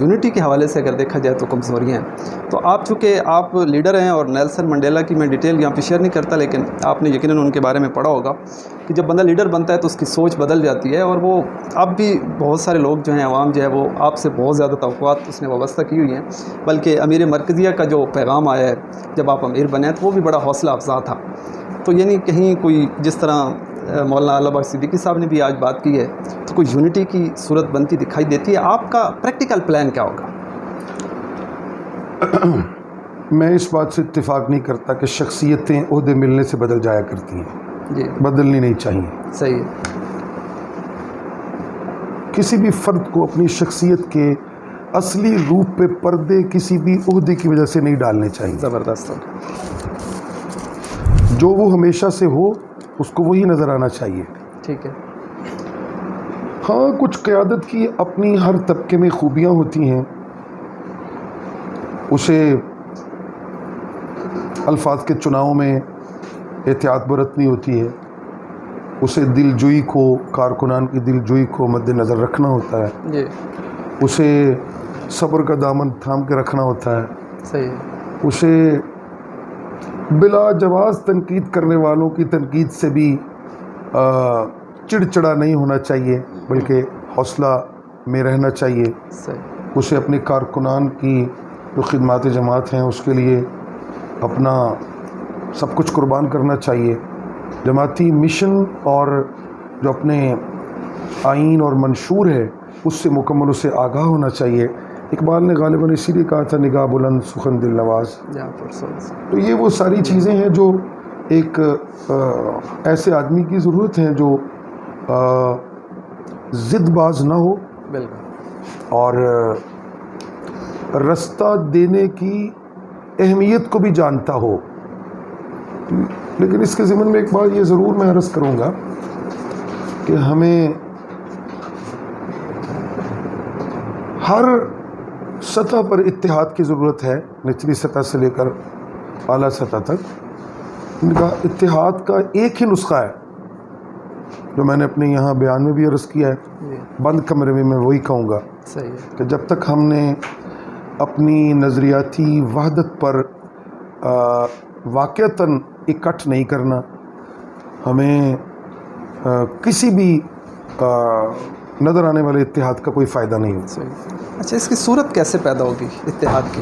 Unity کے حوالے سے اگر دیکھا جائے تو کمزوریاں ہیں. تو آپ چونکہ آپ لیڈر ہیں اور نیلسن منڈیلا کی میں ڈیٹیل یہاں پہ شیئر نہیں کرتا، لیکن آپ نے یقیناً ان کے بارے میں پڑھا ہوگا کہ جب بندہ لیڈر بنتا ہے تو اس کی سوچ بدل جاتی ہے، اور وہ اب بھی بہت سارے لوگ جو ہیں عوام جو ہے وہ آپ سے بہت زیادہ توقعات اس نے وابستہ کی ہوئی ہیں. بلکہ امیر مرکزیہ کا جو پیغام آیا ہے جب آپ امیر بنے تو وہ بھی بڑا حوصلہ افزا تھا. تو یعنی کہیں کوئی جس طرح مولانا اعلیٰ بخش صدیقی صاحب نے بھی آج بات کی ہے تو کوئی یونٹی کی صورت بنتی دکھائی دیتی ہے. آپ کا پریکٹیکل پلان کیا ہوگا؟ میں اس بات سے اتفاق نہیں کرتا کہ شخصیتیں عہدے ملنے سے بدل جایا کرتی ہیں. جی بدلنی نہیں چاہیے. صحیح ہے. کسی بھی فرد کو اپنی شخصیت کے اصلی روپ پہ پردے کسی بھی عہدے کی وجہ سے نہیں ڈالنے چاہیے. زبردست. جو وہ ہمیشہ سے ہو اس کو وہی نظر آنا چاہیے. ٹھیک ہے. ہاں کچھ قیادت کی اپنی ہر طبقے میں خوبیاں ہوتی ہیں. اسے الفاظ کے چناؤ میں احتیاط برتنی ہوتی ہے. اسے دل جوئی کو، کارکنان کی دل جوئی کو مد نظر رکھنا ہوتا ہے. جی. اسے صبر کا دامن تھام کے رکھنا ہوتا ہے. صحیح ہے. اسے بلا جواز تنقید کرنے والوں کی تنقید سے بھی چڑچڑا نہیں ہونا چاہیے، بلکہ حوصلہ میں رہنا چاہیے. صحیح. اسے اپنے کارکنان کی جو خدمات جماعت ہیں اس کے لیے اپنا سب کچھ قربان کرنا چاہیے. جماعتی مشن اور جو اپنے آئین اور منشور ہے اس سے مکمل اسے آگاہ ہونا چاہیے. اقبال نے غالباً اسی لیے کہا تھا نگاہ بلند سخن دل نواز. تو یہ وہ ساری چیزیں ہیں جو ایک ایسے آدمی کی ضرورت ہیں جو ضد باز نہ ہو اور رستہ دینے کی اہمیت کو بھی جانتا ہو. لیکن اس کے ضمن میں ایک بات یہ ضرور میں عرض کروں گا کہ ہمیں ہر سطح پر اتحاد کی ضرورت ہے، نچلی سطح سے لے کر اعلیٰ سطح تک. ان کا اتحاد کا ایک ہی نسخہ ہے جو میں نے اپنے یہاں بیان میں بھی عرض کیا ہے. بند کمرے میں وہی کہوں گا کہ جب تک ہم نے اپنی نظریاتی وحدت پر واقعتاً اکٹھ نہیں کرنا، ہمیں کسی بھی نظر آنے والے اتحاد کا کوئی فائدہ نہیں ہوتا. اچھا، اس کی صورت کیسے پیدا ہوگی اتحاد کی؟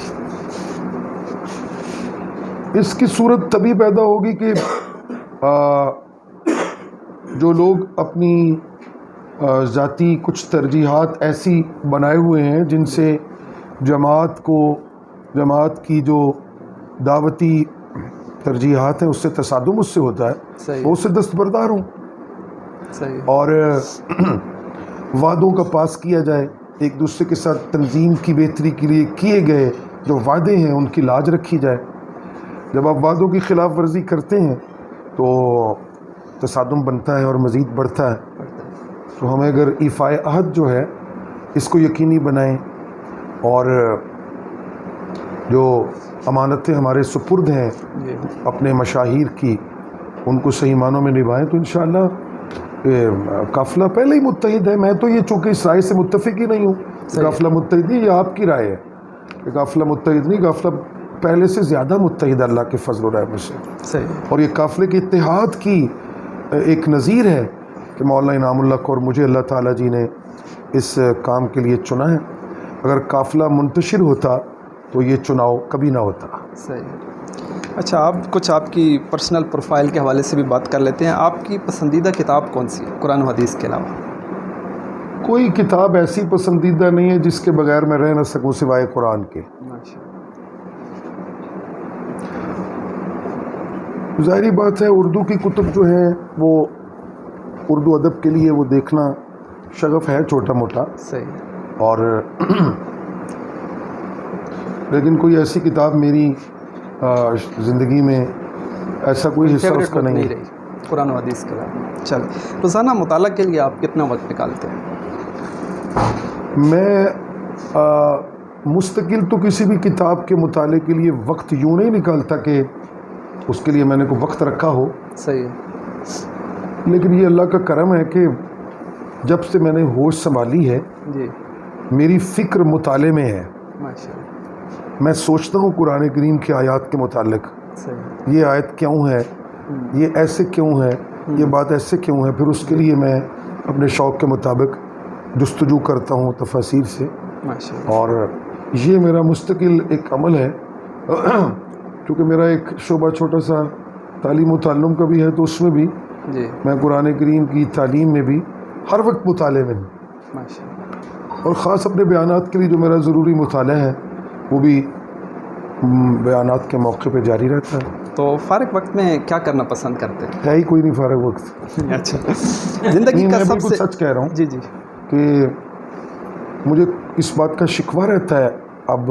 اس کی صورت تبھی پیدا ہوگی کہ جو لوگ اپنی ذاتی کچھ ترجیحات ایسی بنائے ہوئے ہیں جن سے جماعت کی جو دعوتی ترجیحات ہیں اس سے تصادم اس سے ہوتا ہے، وہ اس سے دستبردار ہوں. اور وعدوں کا پاس کیا جائے، ایک دوسرے کے ساتھ تنظیم کی بہتری کے لیے کیے گئے جو وعدے ہیں ان کی لاج رکھی جائے. جب آپ وعدوں کی خلاف ورزی کرتے ہیں تو تصادم بنتا ہے اور مزید بڑھتا ہے. تو ہمیں اگر ایفائے عہد جو ہے اس کو یقینی بنائیں اور جو امانتیں ہمارے سپرد ہیں اپنے مشاہیر کی ان کو صحیح معنوں میں نبھائیں تو انشاءاللہ قافلہ پہلے ہی متحد ہے. میں تو یہ چونکہ اس رائے سے متفق ہی نہیں ہوں قافلہ متحد نہیں، یہ آپ کی رائے ہے کہ قافلہ متحد نہیں، قافلہ پہلے سے زیادہ متحد اللہ کے فضل و رحمت سے. اور یہ قافلے کے اتحاد کی ایک نظیر ہے کہ مولانا انعام اللہ کو اور مجھے اللہ تعالیٰ جی نے اس کام کے لیے چنا ہے. اگر قافلہ منتشر ہوتا تو یہ چناؤ کبھی نہ ہوتا. صحیح. اچھا، آپ کی پرسنل پروفائل کے حوالے سے بھی بات کر لیتے ہیں. آپ کی پسندیدہ کتاب کون سی ہے قرآن و حدیث کے علاوہ؟ کوئی کتاب ایسی پسندیدہ نہیں ہے جس کے بغیر میں رہ نہ سکوں سوائے قرآن کے. ظاہری بات ہے اردو کی کتب جو ہیں وہ اردو ادب کے لیے وہ دیکھنا شغف ہے چھوٹا موٹا. صحیح. اور لیکن کوئی ایسی کتاب میری زندگی میں ایسا کوئی حصہ اس کا نہیں رہی قرآن و حدیث کے علاوہ. چلیں، روزانہ مطالعہ کے لیے آپ کتنا وقت نکالتے ہیں؟ میں مستقل تو کسی بھی کتاب کے مطالعے کے لیے وقت یوں نہیں نکالتا کہ اس کے لیے میں نے کوئی وقت رکھا ہو. صحیح. لیکن یہ اللہ کا کرم ہے کہ جب سے میں نے ہوش سنبھالی ہے جی میری فکر مطالعے میں ہے. ماشاء اللہ. میں سوچتا ہوں قرآن کریم کی آیات کے متعلق, صحیح. یہ آیت کیوں ہے, یہ ایسے کیوں ہے, یہ بات ایسے کیوں ہے. پھر اس کے لیے میں اپنے شوق کے مطابق جستجو کرتا ہوں تفاسیر سے. ماشاء اللہ. اور یہ میرا مستقل ایک عمل ہے. کیونکہ میرا ایک شعبہ چھوٹا سا تعلیم و تعلم کا بھی ہے, تو اس میں بھی جی میں قرآن کریم کی تعلیم میں بھی ہر وقت مطالعے میں ہوں. ماشاء اللہ. اور خاص اپنے بیانات کے لیے جو میرا ضروری مطالعہ ہے وہ بھی بیانات کے موقع پہ جاری رہتا ہے. تو فارغ وقت میں کیا کرنا پسند کرتے ہیں؟ ہے ہی کوئی نہیں فارغ وقت. اچھا. زندگی نہیں, کا میں سب بالکل سے سچ کہہ رہا ہوں جی جی کہ مجھے اس بات کا شکوہ رہتا ہے اب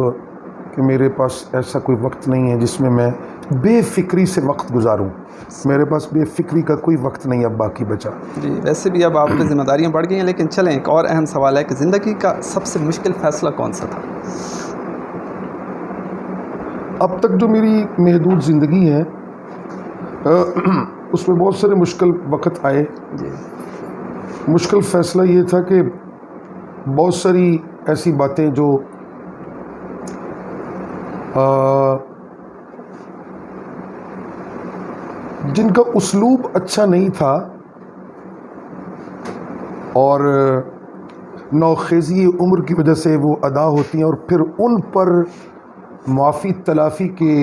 کہ میرے پاس ایسا کوئی وقت نہیں ہے جس میں میں بے فکری سے وقت گزاروں. میرے پاس بے فکری کا کوئی وقت نہیں اب باقی بچا. جی. ویسے بھی اب آپ کی ذمہ داریاں بڑھ گئی ہیں, لیکن چلیں ایک اور اہم سوال ہے کہ زندگی کا سب سے مشکل فیصلہ کون سا تھا؟ اب تک جو میری محدود زندگی ہے اس میں بہت سارے مشکل وقت آئے. جی مشکل فیصلہ یہ تھا کہ بہت ساری ایسی باتیں جو جن کا اسلوب اچھا نہیں تھا اور نوخیزی عمر کی وجہ سے وہ ادا ہوتی ہیں, اور پھر ان پر معافی تلافی کے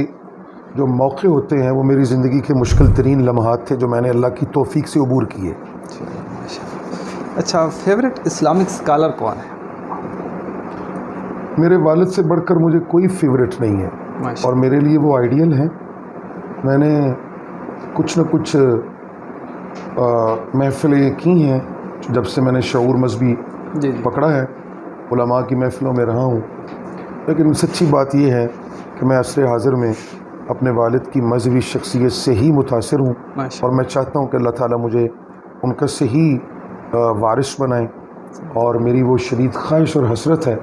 جو موقع ہوتے ہیں وہ میری زندگی کے مشکل ترین لمحات تھے جو میں نے اللہ کی توفیق سے عبور کیے. اچھا, فیوریٹ اسلامک اسکالر کون ہے؟ میرے والد سے بڑھ کر مجھے کوئی فیوریٹ نہیں ہے, اور میرے لیے وہ آئیڈیل ہیں. میں نے کچھ نہ کچھ محفلیں کی ہیں جب سے میں نے شعور مذہبی پکڑا ہے, علماء کی محفلوں میں رہا ہوں. لیکن سچی بات یہ ہے کہ میں عصر حاضر میں اپنے والد کی مذہبی شخصیت سے ہی متاثر ہوں, اور میں چاہتا ہوں کہ اللہ تعالیٰ مجھے ان کا صحیح وارث بنائیں. اور میری وہ شدید خواہش اور حسرت ہے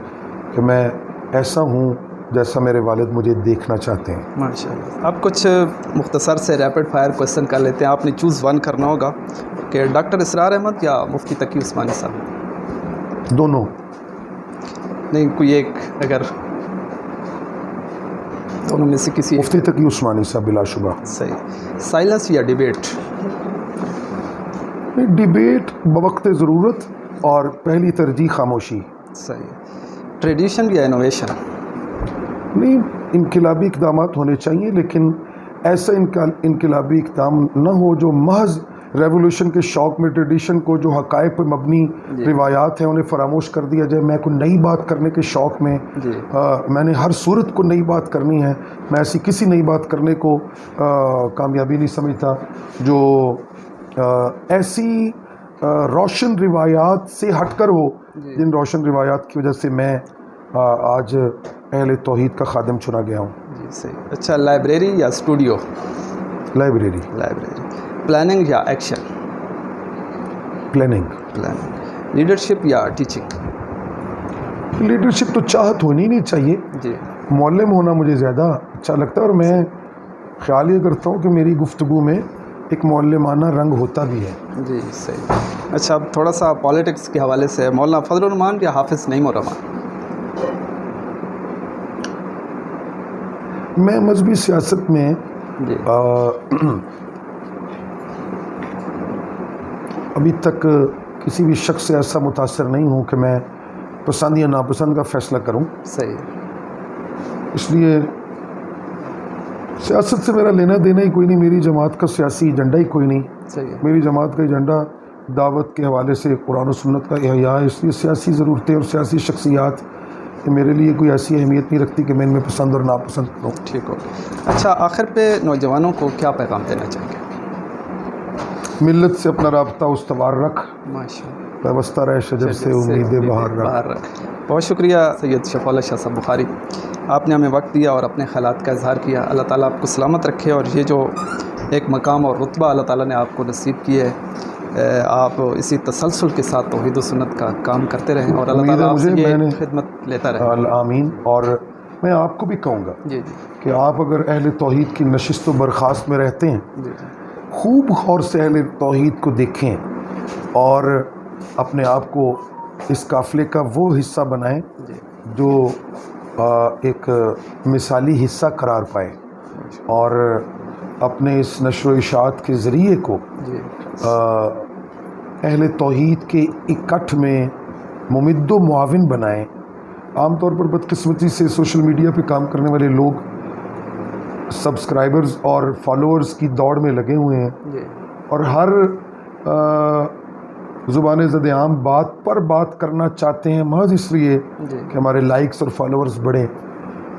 کہ میں ایسا ہوں جیسا میرے والد مجھے دیکھنا چاہتے ہیں. ماشاء اللہ. آپ کچھ مختصر سے ریپڈ فائر کویشچن کر لیتے ہیں. آپ نے چوز ون کرنا ہوگا کہ ڈاکٹر اسرار احمد یا مفتی تقی عثمانی صاحب؟ دونوں. نہیں, کوئی ایک اگر دونوں میں سے کسی. مفتی تقی عثمانی صاحب بلا شبہ. صحیح. سائلنس یا ڈیبیٹ؟ ڈیبیٹ بوقت ضرورت, اور پہلی ترجیح خاموشی. صحیح. ٹریڈیشن یا انوویشن؟ نہیں, انقلابی اقدامات ہونے چاہیے, لیکن ایسا انقلابی اقدام نہ ہو جو محض ریولوشن کے شوق میں ٹریڈیشن کو, جو حقائق پر مبنی روایات ہیں, انہیں فراموش کر دیا جائے. میں کوئی نئی بات کرنے کے شوق میں میں نے ہر صورت کو نئی بات کرنی ہے. میں ایسی کسی نئی بات کرنے کو کامیابی نہیں سمجھتا جو ایسی روشن روایات سے ہٹ کر ہو, جن روشن روایات کی وجہ سے میں آج اہل توحید کا خادم چنا گیا ہوں. جی صحیح. اچھا, لائبریری یا اسٹوڈیو؟ لائبریری. لائبریری. پلاننگ یا ایکشن؟ پلاننگ. پلاننگ. لیڈرشپ یا ٹیچنگ؟ لیڈرشپ تو چاہت ہونی نہیں چاہیے. جی. معلم ہونا مجھے زیادہ اچھا لگتا ہے, اور میں خیال یہ کرتا ہوں کہ میری گفتگو میں ایک معلمانہ رنگ ہوتا بھی ہے. جی صحیح. اچھا, اب تھوڑا سا پالیٹکس کے حوالے سے, مولانا فضل الرحمان یا حافظ نعیم الرحمان؟ میں مذہبی سیاست میں جی ابھی تک کسی بھی شخص سے ایسا متاثر نہیں ہوں کہ میں پسند یا ناپسند کا فیصلہ کروں. صحیح. اس لیے سیاست سے میرا لینا دینا ہی کوئی نہیں. میری جماعت کا سیاسی ایجنڈا ہی کوئی نہیں. صحیح. میری جماعت کا ایجنڈا دعوت کے حوالے سے قرآن و سنت کا احیاء ہے. اس لیے سیاسی ضرورتیں اور سیاسی شخصیات میرے لیے کوئی ایسی اہمیت نہیں رکھتی کہ میں ان میں پسند اور ناپسند کروں. ٹھیک ہو. اچھا, آخر پہ نوجوانوں کو کیا پیغام دینا چاہیں گے؟ ملت سے اپنا رابطہ استوار رکھ, ماشاءاللہ, وابستہ رہ شجر سے امید بہار رکھ. بہت شکریہ سید شفیع اللہ شاہ صاحب بخاری, آپ نے ہمیں وقت دیا اور اپنے خیالات کا اظہار کیا. اللہ تعالیٰ آپ کو سلامت رکھے, اور یہ جو ایک مقام اور رتبہ اللہ تعالیٰ نے آپ کو نصیب کیا ہے, آپ اسی تسلسل کے ساتھ توحید و سنت کا کام کرتے رہیں, اور اللہ تعالیٰ آپ سے یہ خدمت لیتا رہے. آمین. اور میں آپ کو بھی کہوں گا جی کہ آپ اگر اہل توحید کی نشست و برخاست میں رہتے ہیں, خوب غور سے اہل توحید کو دیکھیں اور اپنے آپ کو اس قافلے کا وہ حصہ بنائیں جی جو ایک مثالی حصہ قرار پائے، اور اپنے اس نشر و اشاعت کے ذریعے کو جی اہل توحید کے اکٹھ میں ممد و معاون بنائیں۔ عام طور پر بدقسمتی سے سوشل میڈیا پہ کام کرنے والے لوگ سبسکرائبرز اور فالوورز کی دوڑ میں لگے ہوئے ہیں، جی اور ہر زبان زد عام بات پر بات کرنا چاہتے ہیں محض اس لیے جی کہ ہمارے لائکس اور فالوورز بڑھیں۔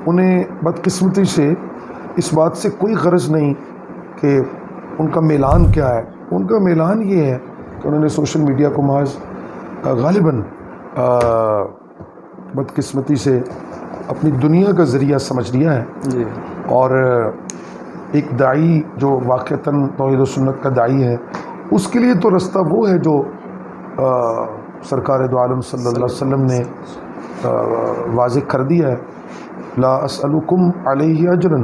انہیں بدقسمتی سے اس بات سے کوئی غرض نہیں کہ ان کا میلان کیا ہے۔ ان کا میلان یہ ہے کہ انہوں نے سوشل میڈیا کو محض غالباً بدقسمتی سے اپنی دنیا کا ذریعہ سمجھ لیا ہے، جی اور ایک داعی جو واقعتاً توحید و سنت کا داعی ہے، اس کے لیے تو رستہ وہ ہے جو سرکار دو عالم صلی اللہ علیہ وسلم نے واضح کر دیا ہے، لا اسألکم علیہ اجرا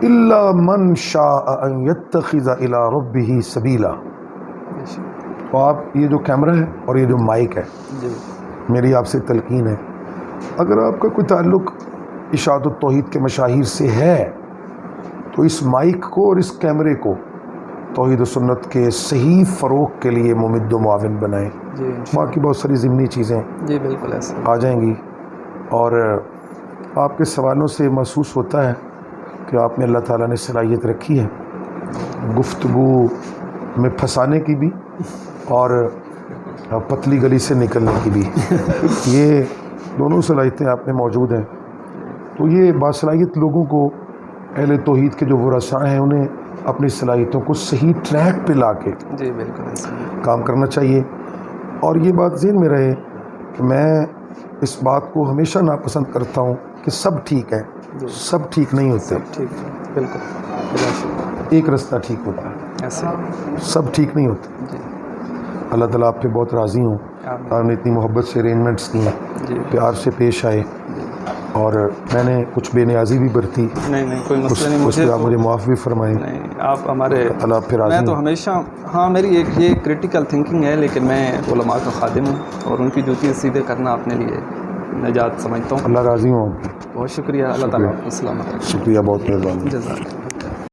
الا من شاء ان یتخذ الی ربہ سبیلا۔ تو آپ یہ جو کیمرہ ہے اور یہ جو مائک ہے، جی میری آپ سے تلقین ہے، اگر آپ کا کوئی تعلق اشاعت التوحید کے مشاہیر سے ہے تو اس مائک کو اور اس کیمرے کو توحید و سنت کے صحیح فروغ کے لیے ممد و معاون بنائیں۔ جی باقی بہت ساری ضمنی چیزیں جی بالکل ایسا آ جائیں گی، اور آپ کے سوالوں سے محسوس ہوتا ہے کہ آپ میں اللہ تعالیٰ نے صلاحیت رکھی ہے گفتگو میں پھنسانے کی بھی اور پتلی گلی سے نکلنے کی بھی، یہ دونوں صلاحیتیں آپ میں موجود ہیں۔ تو یہ باصلاحیت لوگوں کو، اہل توحید کے جو ورثاء ہیں، انہیں اپنی صلاحیتوں کو صحیح ٹریک پہ لا کے جی بالکل ایسا کام کرنا چاہیے۔ اور یہ بات ذہن میں رہے کہ میں اس بات کو ہمیشہ ناپسند کرتا ہوں کہ سب ٹھیک ہے، سب ٹھیک نہیں ہوتے، ٹھیک ہے بالکل ایک رستہ ٹھیک ہوتا ہے، ایسا سب ٹھیک نہیں ہوتے۔ جی اللہ تعالیٰ آپ پہ بہت راضی ہوں، آمین۔ آپ نے اتنی محبت سے ارینجمنٹس کی ہیں، جی پیار سے پیش آئے، اور میں نے کچھ بے نیازی بھی برتی، نہیں کوئی مسئلہ نہیں، اس مجھے پہ آپ تو مجھے معاف بھی فرمائیں۔ نہیں، آپ ہمارے، اللہ آپ پہ راضی میں تو ہوں۔ ہمیشہ، ہاں میری ایک یہ کرٹیکل تھنکنگ ہے، لیکن میں علماء کا خادم ہوں اور ان کی جوتی سیدھے کرنا اپنے لیے نجات سمجھتا ہوں۔ اللہ راضی ہوں۔ بہت شکریہ، اللہ تعالیٰ آپ کو سلامت رکھے۔ شکریہ، بہت مہربانی۔ جزاک اللہ۔